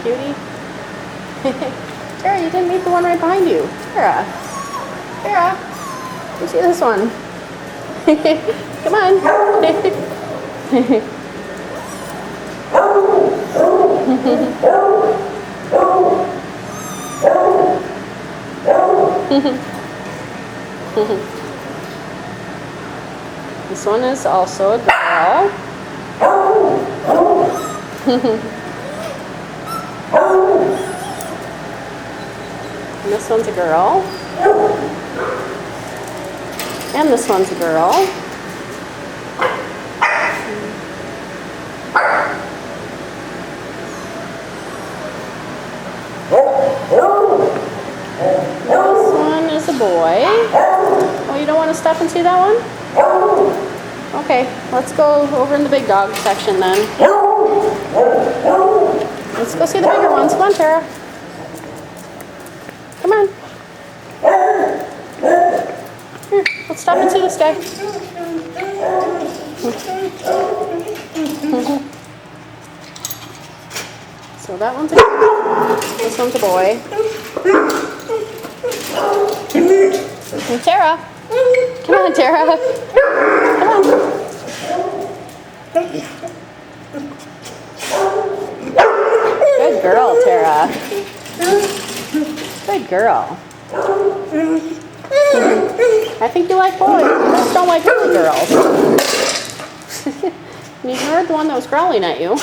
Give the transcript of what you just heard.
Cutie. Tara, you didn't meet the one right behind you. Tara. Tara. You see this one? Come on. This one is also a girl. And this one's a girl. And this one's a girl. This one is a boy. Oh, you don't want to step and see that one? Okay, let's go over in the big dog section then. Let's go see the bigger ones. Come on, Tara. Come on. Here, let's stop and see this guy. So that one's a girl. This one's a boy. And Tara. Come on, Tara. Come on. Good girl, Tara. Good girl. I think you like boys. You just don't like little girls. You ignored the one that was growling at you.